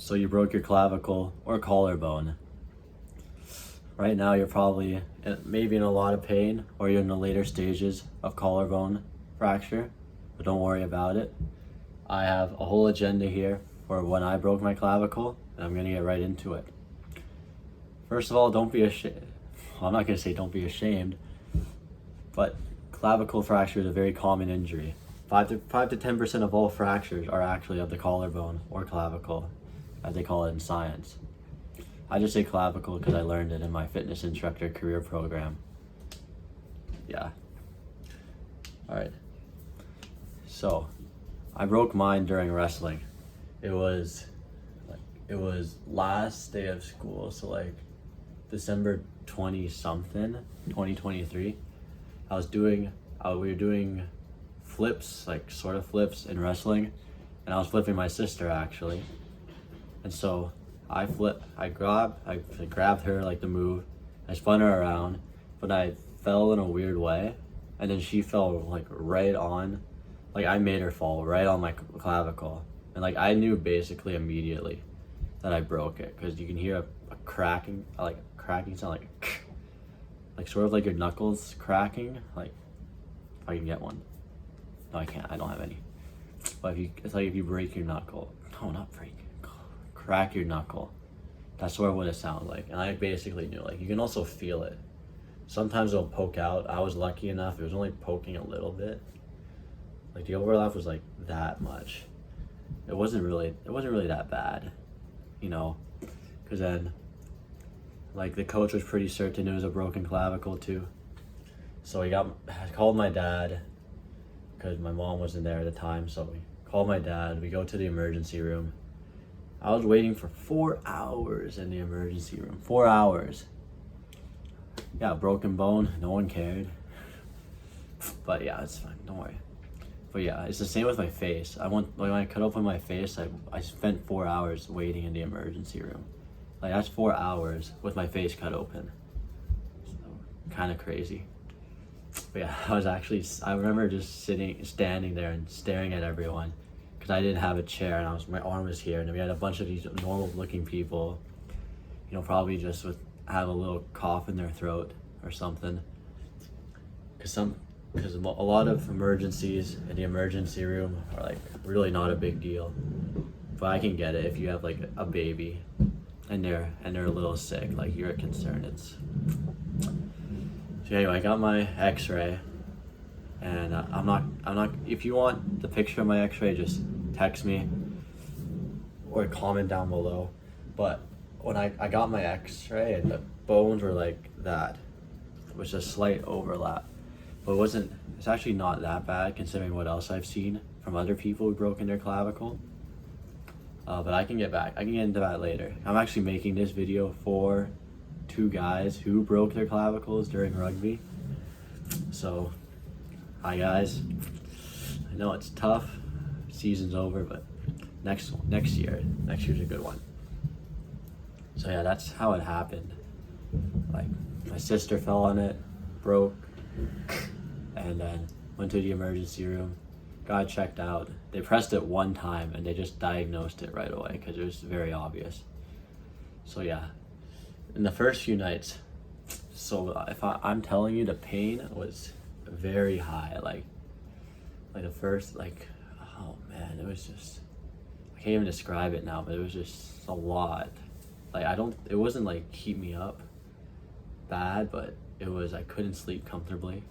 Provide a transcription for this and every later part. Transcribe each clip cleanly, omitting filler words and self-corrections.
So you broke your clavicle or collarbone. Right now you're probably maybe in a lot of pain, or you're in the later stages of collarbone fracture, but don't worry about it. I have a whole agenda here for when I broke my clavicle, and I'm gonna get right into it. First of all, don't be ashamed. Well, I'm not gonna say don't be ashamed, but clavicle fracture is a very common injury. 5 to 10% of all fractures are actually of the collarbone or clavicle, as they call it in science. I just say clavicle because I learned it in my fitness instructor career program. Yeah. All right. So, I broke mine during wrestling. It was last day of school, so like December 20 something, 2023. We were doing flips, like sort of flips in wrestling, and I was flipping my sister actually. And so I grabbed her like the move, I spun her around, but I fell in a weird way, and then she fell like right on, like I made her fall right on my clavicle, and like I knew basically immediately that I broke it, because you can hear a cracking sound, like sort of like your knuckles cracking, like if I can get one. No, I can't, I don't have any. But it's like if you break your knuckle, no, not break, crack your knuckle. That's sort of what it sounds like. And I basically knew, like, you can also feel it. Sometimes it'll poke out. I was lucky enough, it was only poking a little bit. Like the overlap was like that much. It wasn't really that bad, you know, because then like the coach was pretty certain it was a broken clavicle too. So I called my dad, because my mom wasn't there at the time. So we called my dad, we go to the emergency room. I was waiting for 4 hours in the emergency room. 4 hours. Yeah, broken bone, no one cared. But yeah, it's fine, don't worry. But yeah, it's the same with my face. When I cut open my face, I spent 4 hours waiting in the emergency room. Like that's 4 hours with my face cut open. So kind of crazy. But yeah, I remember just standing there and staring at everyone, because I didn't have a chair, and my arm was here, and we had a bunch of these normal looking people, you know, probably just have a little cough in their throat or something. Because a lot of emergencies in the emergency room are like really not a big deal. But I can get it if you have like a baby and they're a little sick, like you're concerned. So anyway, I got my x-ray, and I'm not, if you want the picture of my x-ray, just text me or comment down below. But when I got my x-ray, and the bones were like that, it was a slight overlap, but it's actually not that bad considering what else I've seen from other people who've broken their clavicle. But I can get into that later. I'm actually making this video for 2 guys who broke their clavicles during rugby. So, hi guys. I know it's tough. Season's over, but next year's a good one. So yeah, that's how it happened. Like my sister fell on it, broke, and then went to the emergency room, got checked out. They pressed it one time and they just diagnosed it right away because it was very obvious. So yeah, in the first few nights, I'm telling you, the pain was very high. Like the first, oh man, it was just, I can't even describe it now, but it was just a lot. Like it wasn't like keep me up bad, but it was, I couldn't sleep comfortably.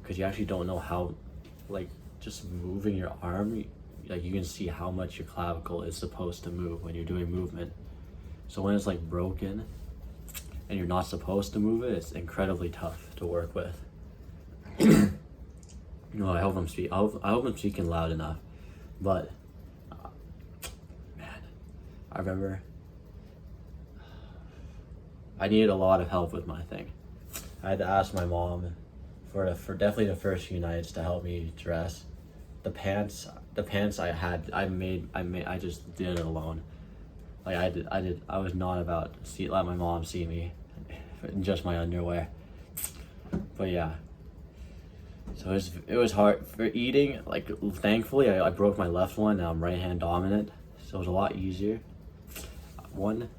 Because you actually don't know how, like just moving your arm, like you can see how much your clavicle is supposed to move when you're doing movement. So when it's like broken and you're not supposed to move it, it's incredibly tough to work with. I hope I'm speaking loud enough. But man, I remember I needed a lot of help with my thing. I had to ask my mom for definitely the first few nights to help me dress. The pants I just did it alone. Like I was not about to let my mom see me in just my underwear. But yeah. So it was hard for eating. Like thankfully I broke my left one, now I'm right hand dominant. so it was a lot easier. One,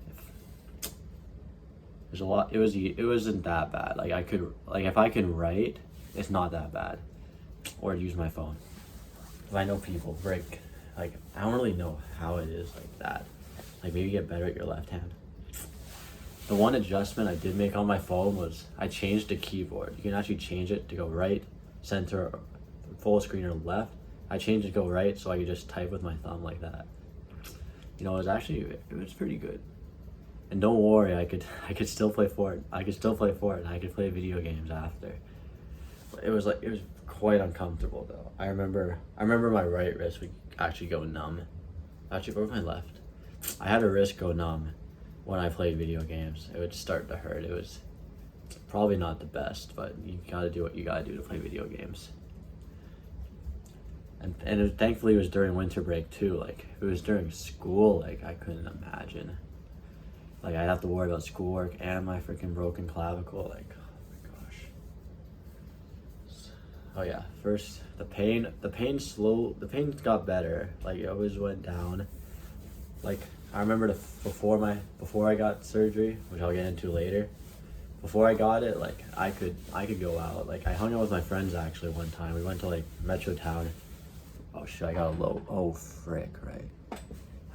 there's a lot. It wasn't that bad. Like I could, like if I can write, it's not that bad. Or use my phone. If I know people break, like I don't really know how it is like that. Like maybe get better at your left hand. The one adjustment I did make on my phone was I changed the keyboard. You can actually change it to go right, center, full screen, or left. I changed it to go right so I could just type with my thumb like that. You know, it was pretty good. And don't worry, I could still play Fortnite. I could play video games after. It was quite uncomfortable though. I remember my right wrist would actually go numb. Actually, where was my left? I had a wrist go numb when I played video games. It would start to hurt. It was probably not the best, but you gotta do what you gotta do to play video games. And thankfully it was during winter break too. Like if it was during school, like I couldn't imagine. Like I'd have to worry about schoolwork and my freaking broken clavicle. Like, oh my gosh. Oh yeah, first the pain got better. Like it always went down. Like I remember before I got surgery, which I'll get into later. Before I got it, like I could go out. Like I hung out with my friends actually one time. We went to like Metro Town. Oh shit, I got a low. Oh frick, right.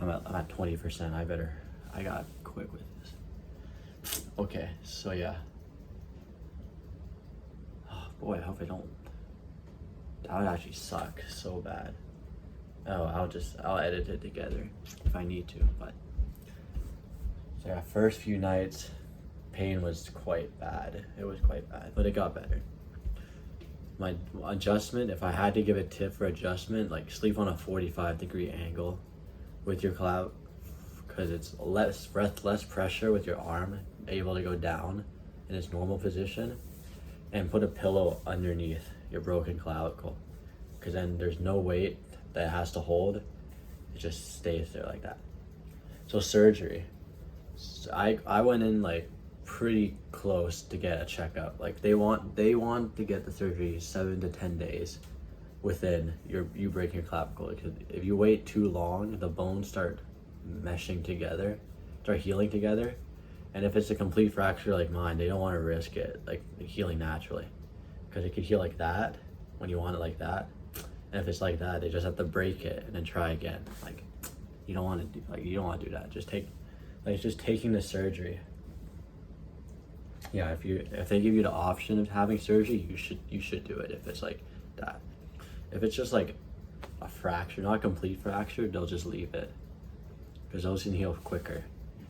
I'm at 20%. I got quick with this. Okay, so yeah. Oh boy, I hope I don't. That would actually suck so bad. Oh, I'll edit it together if I need to, but. So yeah, first few nights, pain was quite bad. It was quite bad, but it got better. My adjustment, if I had to give a tip for adjustment, like sleep on a 45-degree angle with your clav, because it's less pressure with your arm able to go down in its normal position, and put a pillow underneath your broken clavicle, because then there's no weight that it has to hold. It just stays there like that. So surgery, so I went in like pretty close to get a checkup. Like they want to get the surgery 7 to 10 days within you breaking your clavicle, because if you wait too long, the bones start meshing together, start healing together, and if it's a complete fracture like mine, they don't want to risk it like healing naturally, because it could heal like that when you want it like that, and if it's like that, they just have to break it and then try again. Like you don't want to do that. Just taking the surgery. Yeah, if they give you the option of having surgery, you should do it if it's like that. If it's just like a fracture, not a complete fracture, they'll just leave it, because those can heal quicker.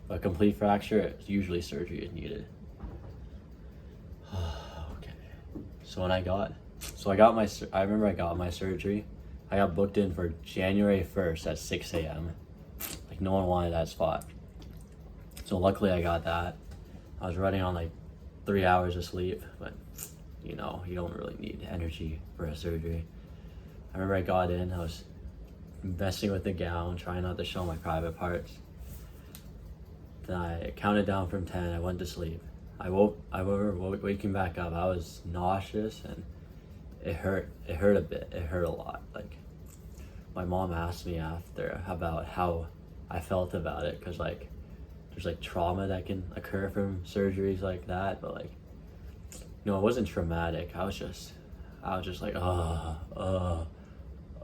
But a complete fracture, usually surgery is needed. Okay. So I remember I got my surgery. I got booked in for January 1st at 6 a.m. Like no one wanted that spot. So luckily I got that. I was running on like 3 hours of sleep, but you know, you don't really need energy for a surgery. I remember I got in, I was messing with the gown, trying not to show my private parts. Then I counted down from 10, I went to sleep. I remember waking back up, I was nauseous and it hurt a bit, it hurt a lot. Like my mom asked me after about how I felt about it, because like there's like trauma that can occur from surgeries like that, but like, no, it wasn't traumatic. I was just like,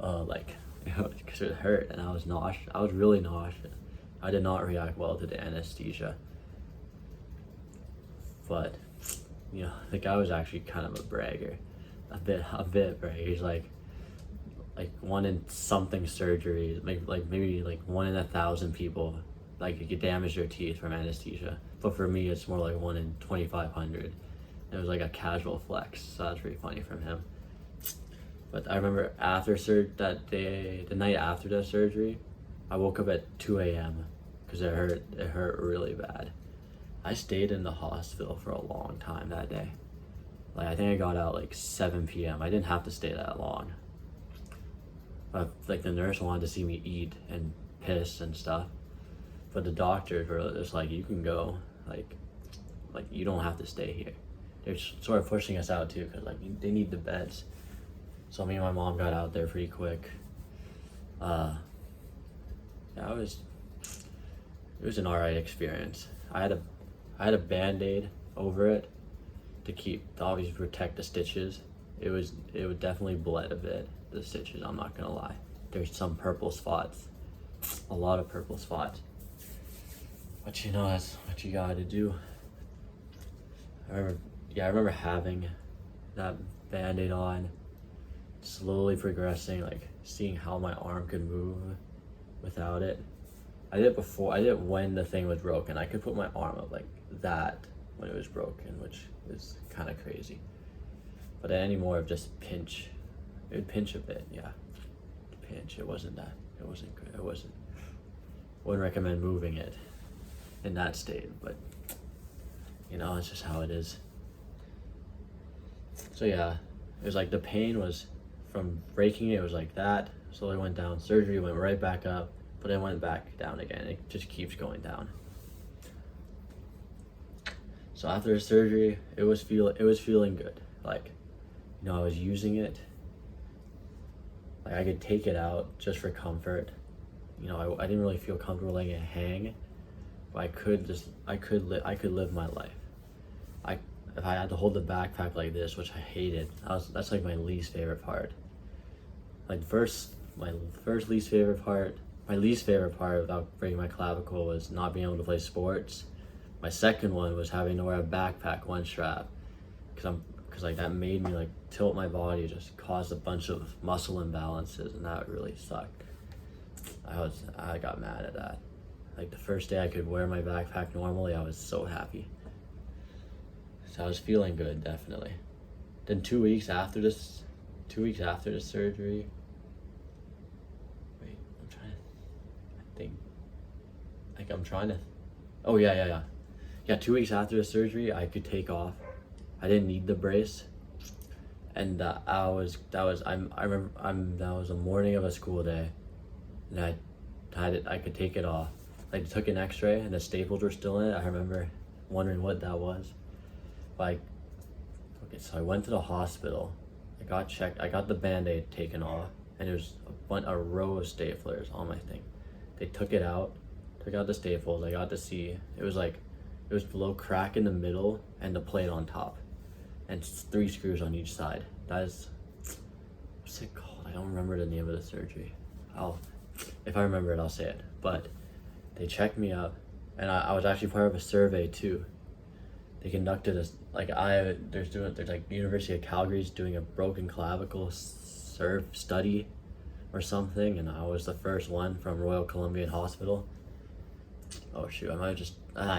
like, because it hurt and I was nauseous. I was really nauseous. I did not react well to the anesthesia. But, you know, the guy was actually kind of a bragger, a bit bragger. He's like 1 in something surgeries, maybe like 1 in 1,000 people. Like you could damage their teeth from anesthesia, but for me it's more like 1 in 2,500. It was like a casual flex, so that's pretty funny from him. But I remember the night after the surgery, I woke up at 2 a.m. because it hurt really bad. I stayed in the hospital for a long time that day. Like I think I got out like 7 p.m. I didn't have to stay that long. But like the nurse wanted to see me eat and piss and stuff. But the doctors were just like, you can go, like you don't have to stay here. They're sort of pushing us out too, because like they need the beds. So me and my mom got out there pretty quick. Yeah, it was an alright experience. I had a Band-Aid over it to obviously protect the stitches. It would definitely bled a bit, the stitches, I'm not gonna lie. There's some purple spots, a lot of purple spots. But that's what you gotta do. I remember having that Band-Aid on, slowly progressing, like seeing how my arm could move without it. I did it when the thing was broken. I could put my arm up like that when it was broken, which is kind of crazy. But anymore of just pinch. It would pinch a bit, yeah. Pinch, it wasn't good. Wouldn't recommend moving it in that state, but it's just how it is. So yeah, it was like the pain was from breaking it was like that, slowly went down, surgery went right back up, but it went back down again. It just keeps going down. So after the surgery, it was feeling good. Like, I was using it. Like I could take it out just for comfort. I didn't really feel comfortable letting it hang, but I could live my life. If I had to hold the backpack like this, which I hated, that's like my least favorite part. Like my least favorite part without breaking my clavicle was not being able to play sports. My second one was having to wear a backpack, one strap, because that made me like tilt my body, just caused a bunch of muscle imbalances, and that really sucked. I got mad at that. Like the first day I could wear my backpack normally, I was so happy. So I was feeling good, definitely. Then 2 weeks after this surgery, wait, oh yeah, 2 weeks after the surgery, I could take off. I didn't need the brace, and that was the morning of a school day, and I could take it off. I took an X-ray, and the staples were still in it. I remember wondering what that was. So I went to the hospital. I got checked. I got the Band-Aid taken off, and there's a row of staplers on my thing. They took it out, took out the staples. I got to see it was a little crack in the middle and the plate on top, and 3 screws on each side. What's it called? I don't remember the name of the surgery. If I remember it, I'll say it. But they checked me up, and I was actually part of a survey too. They conducted there's like the University of Calgary's doing a broken clavicle study or something, and I was the first one from Royal Columbian Hospital. Oh shoot, I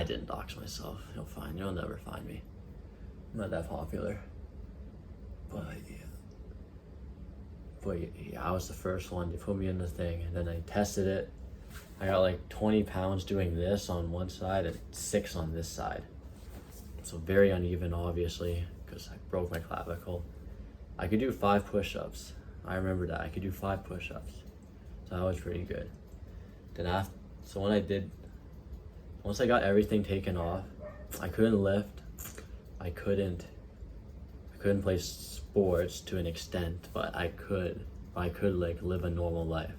didn't dox myself. You'll never find me. I'm not that popular. But yeah, I was the first one. They put me in the thing, and then I tested it. I got like 20 pounds doing this on one side and 6 on this side. So very uneven, obviously, because I broke my clavicle. I could do 5 push-ups. I remember that. I could do 5 push-ups. So that was pretty good. Once I got everything taken off, I couldn't lift. I couldn't play sports to an extent, but I could like live a normal life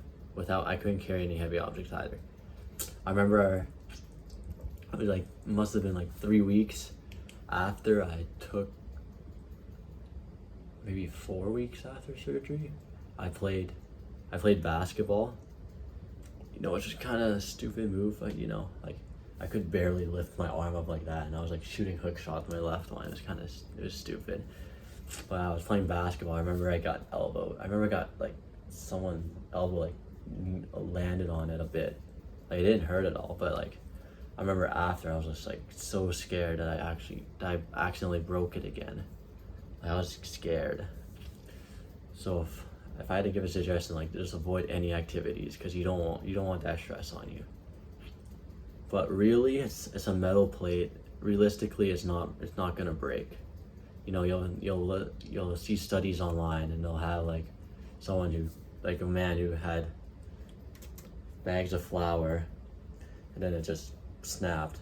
I couldn't carry any heavy objects either. I remember it was must have been 3 weeks after I took, maybe 4 weeks after surgery, I played basketball, which is kind of a stupid move, I could barely lift my arm up like that, and I was shooting hook shots with my left one. It was stupid. But I was playing basketball. I remember I got elbowed. I remember I got someone elbow landed on it a bit. It didn't hurt at all, but I remember after I was just so scared that I accidentally broke it again. I was scared. So if I had to give a suggestion, just avoid any activities, because you don't want that stress on you. But really, it's a metal plate. Realistically, it's not gonna break. You'll see studies online, and they'll have a man who had bags of flour, and then it just snapped.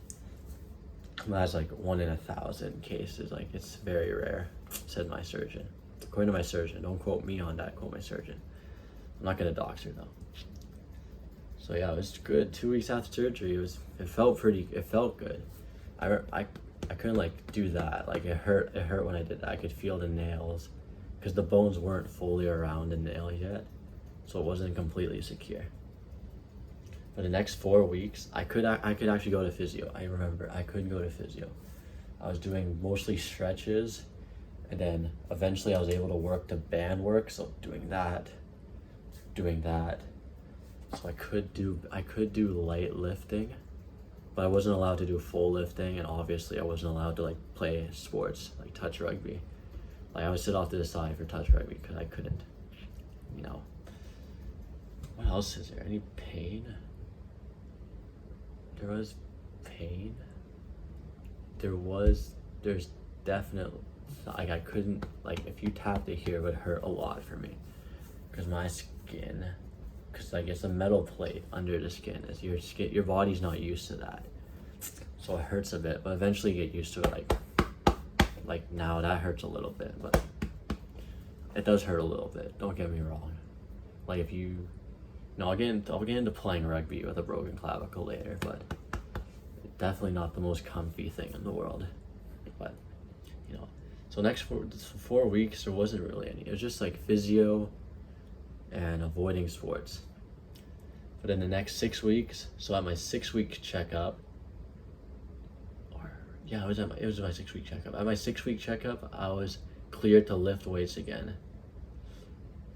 That's 1 in 1,000 cases. It's very rare, said my surgeon. According to my surgeon, don't quote me on that, quote my surgeon. I'm not gonna dox her though. So yeah, it was good. 2 weeks after surgery, it felt good. I couldn't like do that. Like it hurt when I did that. I could feel the nails because the bones weren't fully around the nail yet, so it wasn't completely secure. For the next 4 weeks, I could actually go to physio. I remember I couldn't go to physio. I was doing mostly stretches, and then eventually I was able to work the band work. So doing that. So I could do light lifting, but I wasn't allowed to do full lifting, and obviously I wasn't allowed to like play sports like touch rugby. Like I would sit off to the side for touch rugby because I couldn't. You know. What else is there? Any pain? There was pain. There's definitely, like I couldn't, like if you tapped it here, it would hurt a lot for me. Because my skin, because like it's a metal plate under the skin. It's your body's not used to that. So it hurts a bit, but eventually you get used to it. Like now that hurts a little bit, but it does hurt a little bit. Don't get me wrong. Like if you, no, I'll get into playing rugby with a broken clavicle later, but definitely not the most comfy thing in the world. But you know, so next 4 weeks there wasn't really any. It was just like physio and avoiding sports. But in the next 6 weeks, so at my 6-week checkup, it was my 6-week checkup. At my 6-week checkup, I was cleared to lift weights again.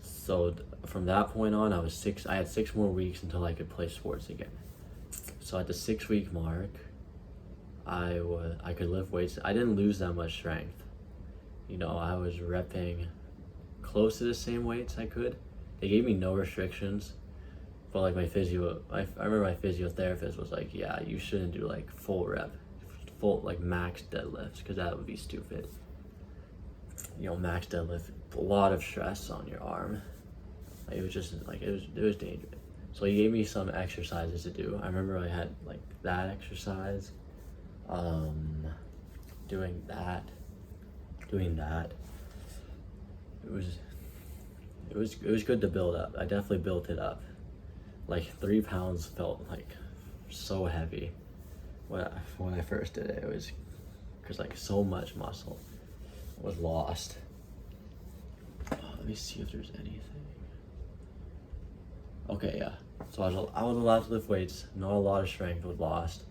So from that point on, I had 6 more weeks until I could play sports again. So at the 6-week mark, I could lift weights. I didn't lose that much strength. You know, I was repping close to the same weights I could. They gave me no restrictions, but like I remember my physiotherapist was like, yeah, you shouldn't do like full like max deadlifts, because that would be stupid. You know, max deadlift, a lot of stress on your arm. Like, it was just like it was dangerous. So he gave me some exercises to do. I remember I had like that exercise, doing that. It was good to build up. I definitely built it up. Like 3 pounds felt like so heavy when I first did it. It was because like so much muscle was lost. Let me see if there's anything. Okay, yeah. So I was allowed to lift weights. Not a lot of strength was lost,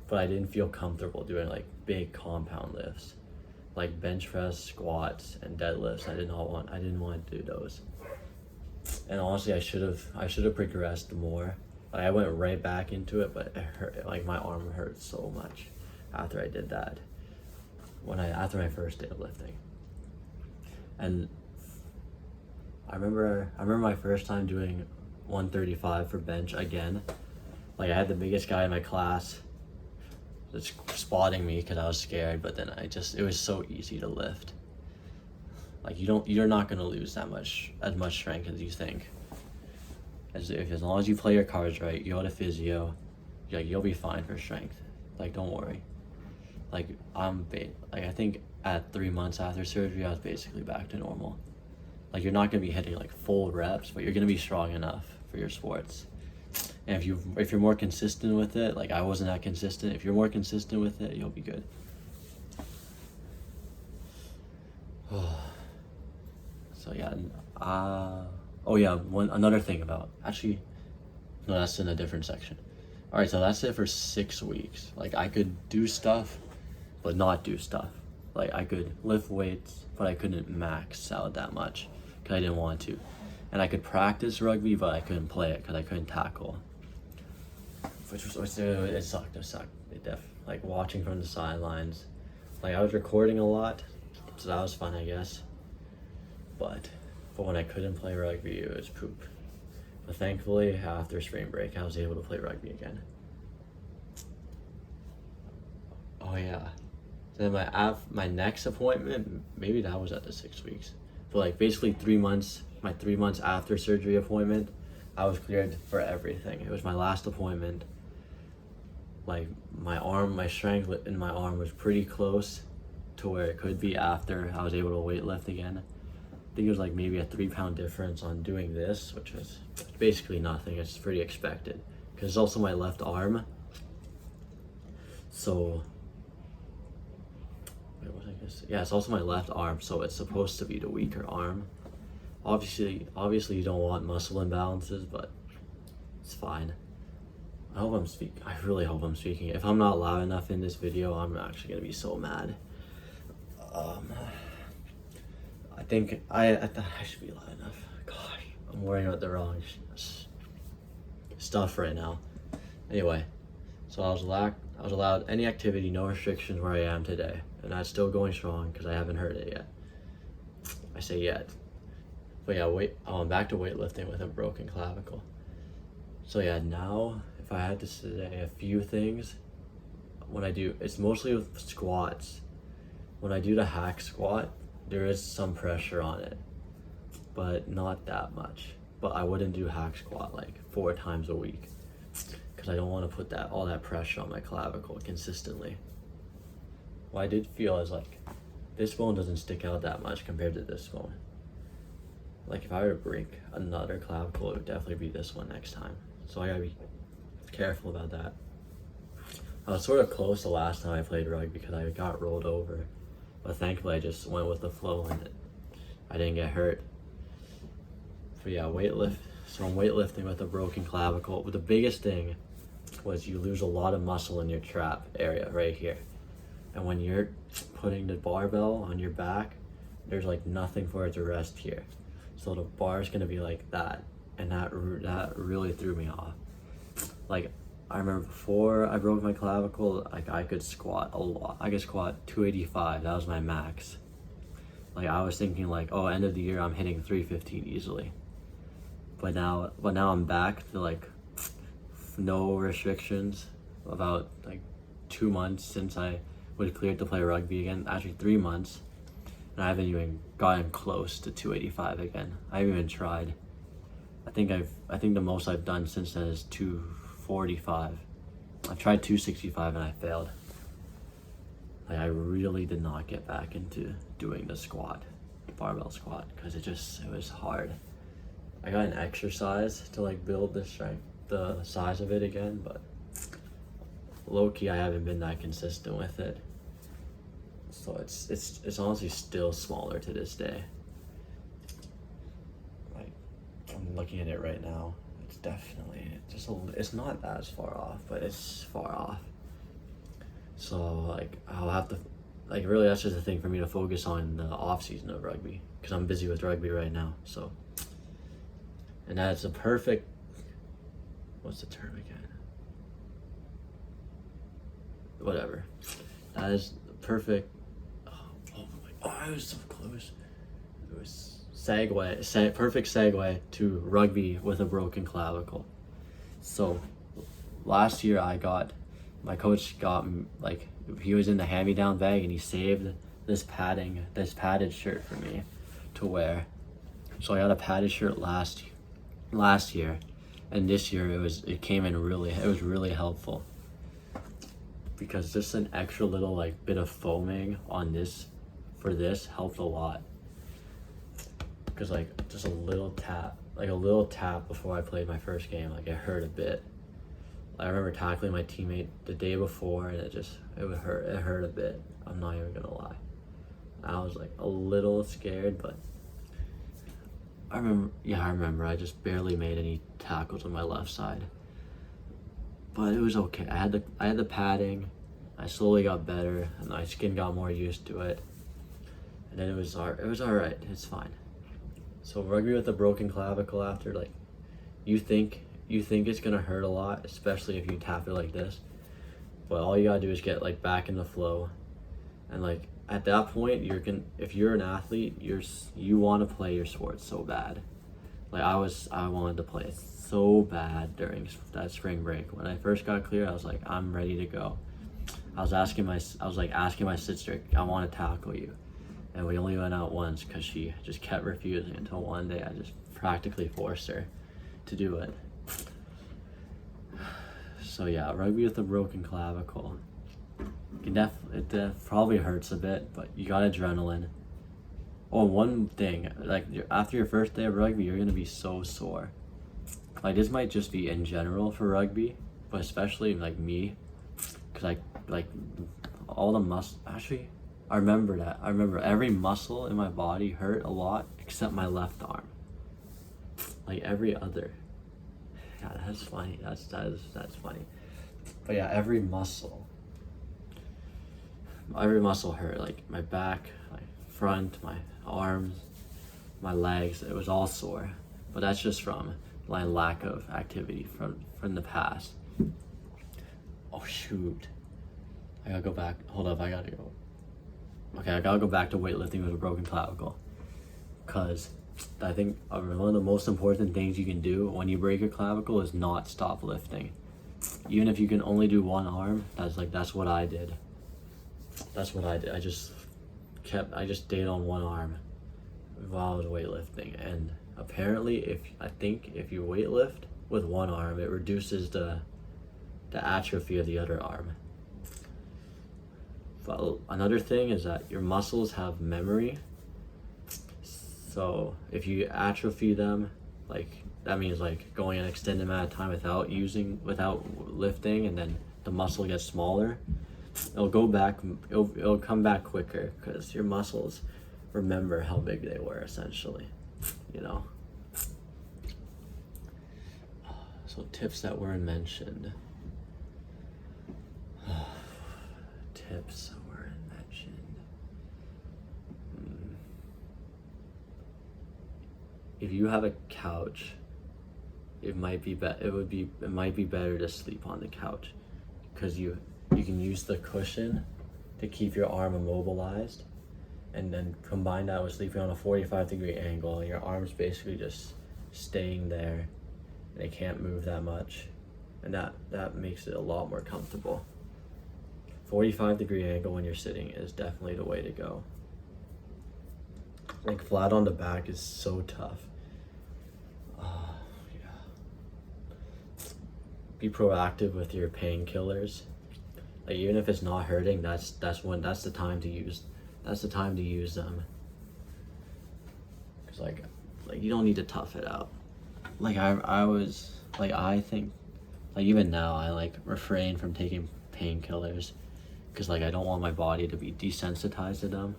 but I didn't feel comfortable doing like big compound lifts, like bench press, squats, and deadlifts. I didn't want to do those. And honestly, I should have progressed more. Like I went right back into it, but it hurt. Like my arm hurt so much after I did that. After my first day of lifting. And I remember my first time doing 135 for bench again. Like I had the biggest guy in my class just spotting me because I was scared, but then it was so easy to lift. Like you're not gonna lose as much strength as you think. As long as you play your cards right, you go to physio, you'll be fine for strength. Like don't worry. Like I think at 3 months after surgery, I was basically back to normal. Like you're not gonna be hitting like full reps, but you're gonna be strong enough for your sports. And if you're more consistent with it, like I wasn't that consistent. If you're more consistent with it, you'll be good. So yeah, another thing about, actually, no, that's in a different section. All right, so that's it for 6 weeks. Like I could do stuff, but not do stuff. Like I could lift weights, but I couldn't max out that much because I didn't want to. And I could practice rugby, but I couldn't play it because I couldn't tackle. It sucked. Like watching from the sidelines. Like I was recording a lot, so that was fun, I guess. But when I couldn't play rugby, it was poop. But thankfully, after spring break, I was able to play rugby again. Oh yeah. Then my next appointment, maybe that was at the 6 weeks. But like basically 3 months, my 3 months after surgery appointment, I was cleared for everything. It was my last appointment. Like my strength in my arm was pretty close to where it could be after I was able to weight lift again. I think it was like maybe a 3 pound difference on doing this, which was basically nothing. It's pretty expected. because it's also my left arm. So, wait, what I guess? Yeah, it's also my left arm, so it's supposed to be the weaker arm. Obviously you don't want muscle imbalances, but it's fine. I really hope I'm speaking. If I'm not loud enough in this video, I'm actually gonna be so mad. I think I should be loud enough. Gosh, I'm worrying about the wrong stuff right now. Anyway, so I was allowed any activity, no restrictions where I am today, and that's still going strong because I haven't heard it yet. I say yet, but yeah, I'm back to weightlifting with a broken clavicle. So yeah, now if I had to say a few things, when I do, it's mostly with squats. When I do the hack squat, there is some pressure on it, but not that much. But I wouldn't do hack squat like 4 times a week because I don't want to put all that pressure on my clavicle consistently. What I did feel is like this bone doesn't stick out that much compared to this bone. Like if I were to break another clavicle, it would definitely be this one next time. So I gotta be careful about that. I was sort of close the last time I played rugby because I got rolled over. But thankfully I just went with the flow and I didn't get hurt. But yeah, so I'm weightlifting with a broken clavicle. But the biggest thing was you lose a lot of muscle in your trap area right here. And when you're putting the barbell on your back, there's like nothing for it to rest here. So the bar is gonna be like that. And that really threw me off. Like, I remember before I broke my clavicle, like I could squat a lot. I could squat 285, that was my max. Like I was thinking like, oh, end of the year I'm hitting 315 easily. But now I'm back to like no restrictions. About like 2 months since I was cleared to play rugby again, actually 3 months. And I haven't even gotten close to 285 again. I haven't even tried. I think the most I've done since then is 245. I've tried 265 and I failed. Like I really did not get back into doing the barbell squat, because it was hard. I got an exercise to like build the strength, the size of it again, but low-key I haven't been that consistent with it. So it's honestly still smaller to this day. Like I'm looking at it right now. It's definitely it's not as far off, but it's far off. So like I'll have to, like really that's just a thing for me to focus on in the off season of rugby, because I'm busy with rugby right now. So, and that's a perfect, what's the term again? Whatever. That is perfect. Oh, I was so close. It was perfect segue to rugby with a broken clavicle. So last year my coach got, like, he was in the hand-me-down bag and he saved this padded shirt for me to wear. So I got a padded shirt last year, and this year it was really helpful, because just an extra little like bit of foaming on this helped a lot. Because like just a little tap before I played my first game, like it hurt a bit. I remember tackling my teammate the day before and it hurt a bit. I'm not even gonna lie. I was like a little scared, but I remember I just barely made any tackles on my left side. But it was okay. I had the padding. I slowly got better and my skin got more used to it. And then it was all right. It's fine. So rugby with a broken clavicle after, like, you think it's gonna hurt a lot, especially if you tap it like this. But all you gotta do is get like back in the flow, and like at that point if you're an athlete, you want to play your sport so bad. Like I wanted to play it so bad during that spring break. When I first got cleared, I was like, I'm ready to go. I was asking my sister, I want to tackle you. And we only went out once because she just kept refusing, until one day I just practically forced her to do it. So yeah, rugby with a broken clavicle. It probably hurts a bit, but you got adrenaline. Oh, one thing, like after your first day of rugby, you're gonna be so sore. like this might just be in general for rugby, but especially like me, because I like all the muscle. Actually, I remember that. I remember every muscle in my body hurt a lot except my left arm. Like every other. Yeah, that's funny. That's funny. But yeah, every muscle hurt. Like my back, my front, my arms, my legs. It was all sore. But that's just from my lack of activity from the past. Oh shoot. I gotta go back. Hold up, I gotta go. Okay, I gotta go back to weightlifting with a broken clavicle. Cause I think one of the most important things you can do when you break a clavicle is not stop lifting. Even if you can only do one arm, that's what I did. That's what I did. I just stayed on one arm while I was weightlifting. And apparently if you weightlift with one arm, it reduces the atrophy of the other arm. But another thing is that your muscles have memory. So if you atrophy them, like that means like going an extended amount of time without lifting, and then the muscle gets smaller, it'll come back quicker because your muscles remember how big they were essentially, you know. So tips that weren't mentioned. Tips that weren't mentioned. If you have a couch, it might be better to sleep on the couch, because you can use the cushion to keep your arm immobilized, and then combine that with sleeping on a 45-degree angle, and your arm's basically just staying there and they can't move that much, and that makes it a lot more comfortable. 45-degree angle when you're sitting is definitely the way to go. Like flat on the back is so tough. Be proactive with your painkillers. Like even if it's not hurting, that's the time to use them. Cause like you don't need to tough it out. Like I think like even now I like refrain from taking painkillers, because like I don't want my body to be desensitized to them.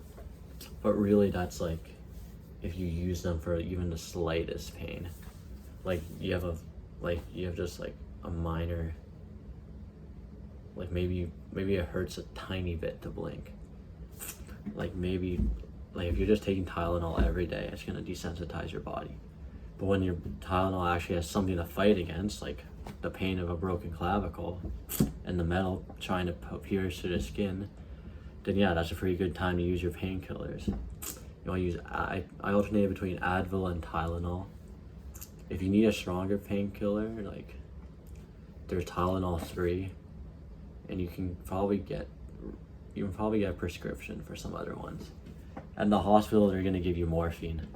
But really that's like if you use them for even the slightest pain, like you have just like a minor, like maybe it hurts a tiny bit to blink, like maybe like if you're just taking Tylenol every day, it's gonna desensitize your body. But when your Tylenol actually has something to fight against, like the pain of a broken clavicle and the metal trying to pierce through the skin, then yeah, that's a pretty good time to use your painkillers. You want to use, I alternate between Advil and Tylenol. If you need a stronger painkiller, like there's Tylenol 3, and you can probably get a prescription for some other ones. At the hospital, they're gonna give you morphine,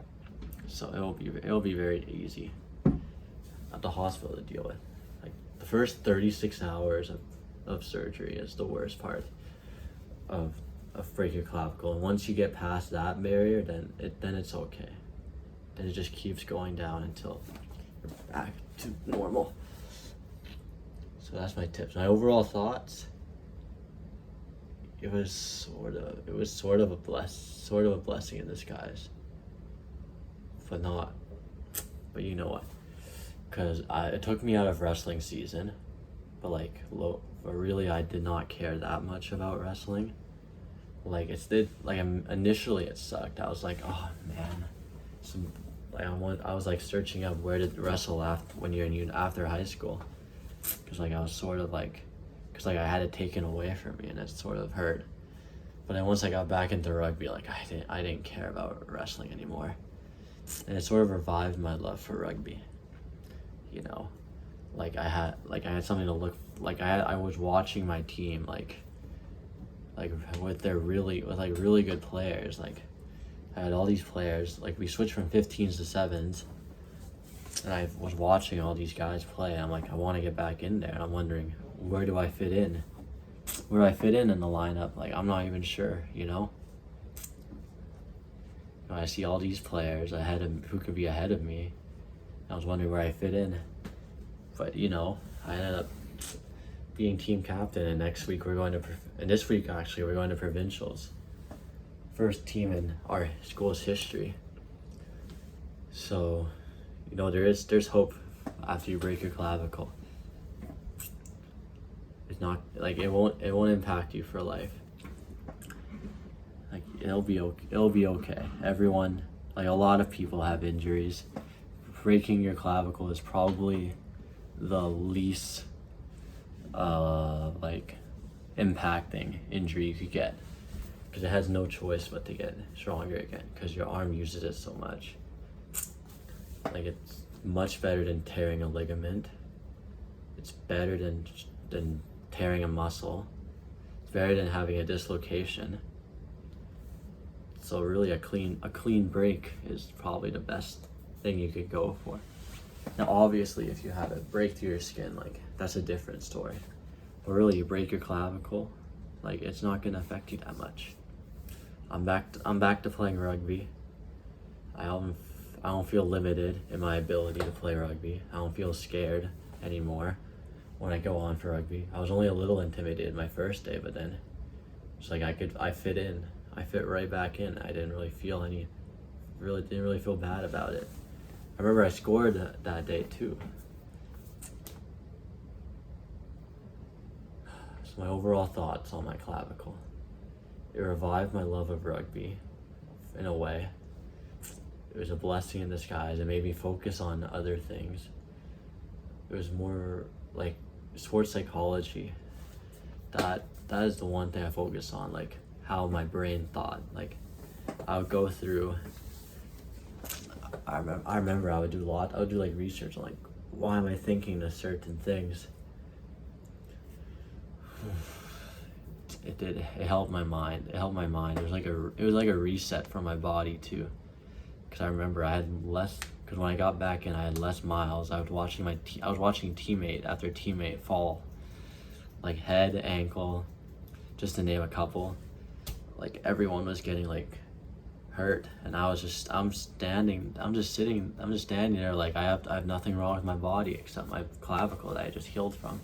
so it'll be very easy at the hospital to deal with. Like the first 36 hours of surgery is the worst part of break your clavicle, and once you get past that barrier, then it's okay. Then it just keeps going down until you're back to normal. So that's my tips. My overall thoughts. It was sort of a blessing in disguise. But you know what? Because it took me out of wrestling season, but really I did not care that much about wrestling. Initially it sucked. I was like, oh man, I was like searching up where to wrestle after high school, because I was sort of like, because I had it taken away from me and it sort of hurt. But then once I got back into rugby, I didn't care about wrestling anymore, and it sort of revived my love for rugby. You know, I had something to look. I was watching my team with really good players. Like I had all these players. Like we switched from 15s to 7s, and I was watching all these guys play. And I'm like, I want to get back in there. And I'm wondering, where do I fit in? Where do I fit in the lineup? Like I'm not even sure. You know. I see all these players who could be ahead of me. I was wondering where I fit in, But you know, I ended up being team captain, and next week we're going to, and this week actually we're going to provincials. First team in our school's history. So, you know, there's hope after you break your clavicle. It's not like it won't impact you for life. Like it'll be okay. Everyone, like a lot of people have injuries. Breaking your clavicle is probably the least like impacting injury you could get, because it has no choice but to get stronger again, because your arm uses it so much. Like it's much better than tearing a ligament. It's better than tearing a muscle. It's better than having a dislocation. So really a clean break is probably the best thing you could go for. Now obviously if you have it break through your skin, like that's a different story. But really you break your clavicle, like it's not gonna affect you that much. I'm back to playing rugby. I don't feel limited in my ability to play rugby. I don't feel scared anymore when I go on for rugby. I was only a little intimidated my first day, but then it's like I fit in. I fit right back in. I didn't really feel didn't really feel bad about it. I remember I scored that day too. So my overall thoughts on my clavicle. It revived my love of rugby in a way. It was a blessing in disguise. It made me focus on other things. It was more like sports psychology. That is the one thing I focus on, like how my brain thought. Like I would go through, I remember I would do like research on like, why am I thinking of certain things? It helped my mind. It helped my mind. It was like a reset for my body too. Cause I remember I had less, cause when I got back in I had less miles. I was watching teammate after teammate fall. Like head, ankle, just to name a couple. Like everyone was getting like hurt, and I'm standing there like I have nothing wrong with my body except my clavicle that I just healed from.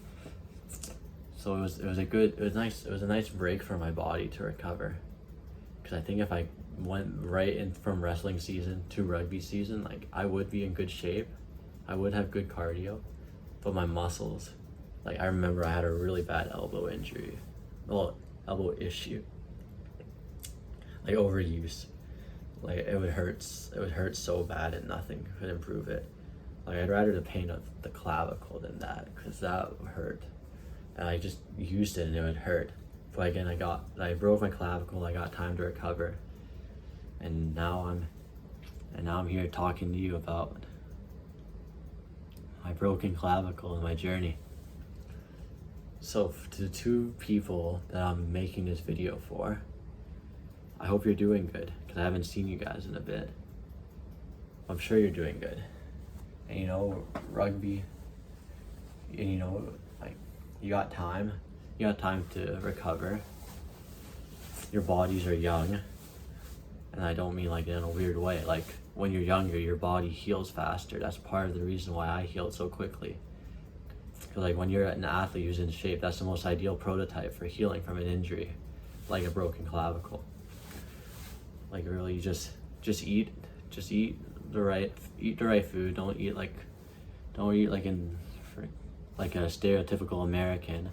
So it was a nice break for my body to recover. Because I think if I went right in from wrestling season to rugby season, like I would be in good shape, I would have good cardio, but my muscles, like I remember I had a really bad elbow issue, like overuse. Like it would hurt so bad and nothing could improve it. Like I'd rather the pain of the clavicle than that, because that hurt, and I just used it and it would hurt. But again, I broke my clavicle. I got time to recover, and now I'm here talking to you about my broken clavicle and my journey. So to the two people that I'm making this video for, I hope you're doing good, because I haven't seen you guys in a bit. I'm sure you're doing good. And you know, rugby, and you know, like you got time to recover. Your bodies are young, and I don't mean like in a weird way. Like when you're younger, your body heals faster. That's part of the reason why I healed so quickly. Because like when you're an athlete who's in shape, that's the most ideal prototype for healing from an injury, like a broken clavicle. Like really, just eat the right food. Don't eat like a stereotypical American.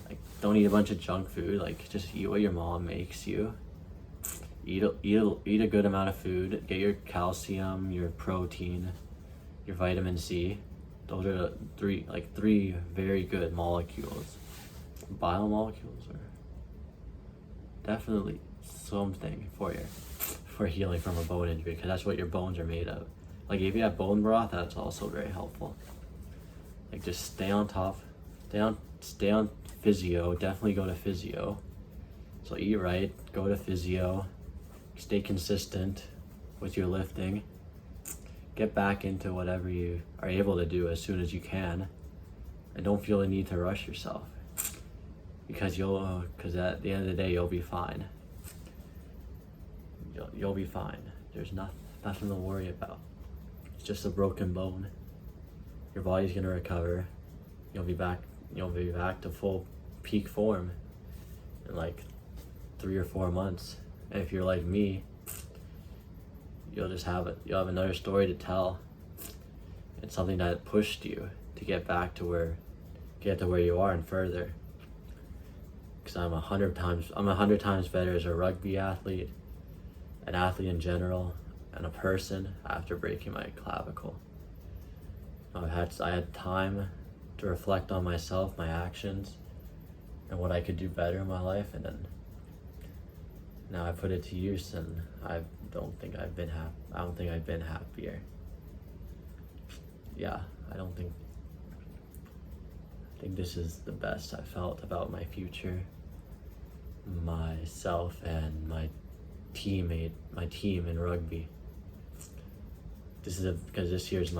Like don't eat a bunch of junk food. Like just eat what your mom makes you. Eat a good amount of food. Get your calcium, your protein, your vitamin C. Those are three very good molecules. Biomolecules are definitely something for healing from a bone injury, because that's what your bones are made of. Like if you have bone broth, that's also very helpful. Like just stay on physio. Definitely go to physio. So eat right, go to physio, stay consistent with your lifting, get back into whatever you are able to do as soon as you can, and don't feel the need to rush yourself, because at the end of the day you'll be fine. You'll be fine. There's nothing to worry about. It's just a broken bone. your body's gonna recover. You'll be back to full peak form in like 3 or 4 months. And if you're like me, you'll have another story to tell. It's something that pushed you to get to where you are and further. Because I'm 100 times better as a rugby athlete, an athlete in general, and a person after breaking my clavicle. I had time to reflect on myself, my actions, and what I could do better in my life, and then now I put it to use, and I don't think I've been happier. Yeah, I think this is the best I felt about my future, myself, and my team in rugby. Because this year's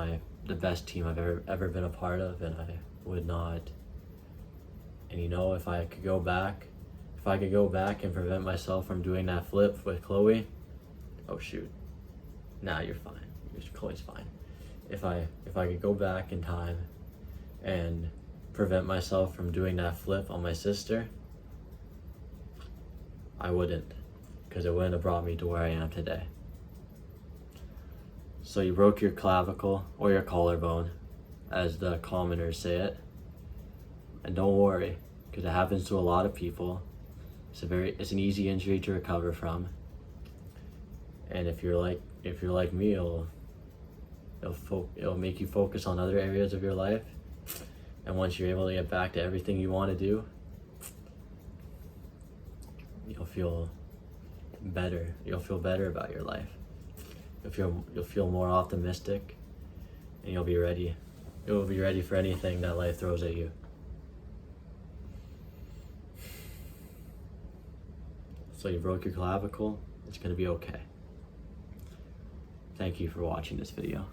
the best team I've ever been a part of, and I would not. And if I could go back and prevent myself from doing that flip with Chloe, oh shoot, nah, you're fine. Chloe's fine. If I could go back in time and prevent myself from doing that flip on my sister, I wouldn't, because it wouldn't have brought me to where I am today. So you broke your clavicle or your collarbone, as the commoners say it. And don't worry, because it happens to a lot of people. It's an easy injury to recover from. And if you're like me, it'll make you focus on other areas of your life. And once you're able to get back to everything you want to do, you'll feel better. You'll feel better about your life. You'll feel more optimistic, and you'll be ready. You'll be ready for anything that life throws at you. So you broke your clavicle, it's gonna be okay. Thank you for watching this video.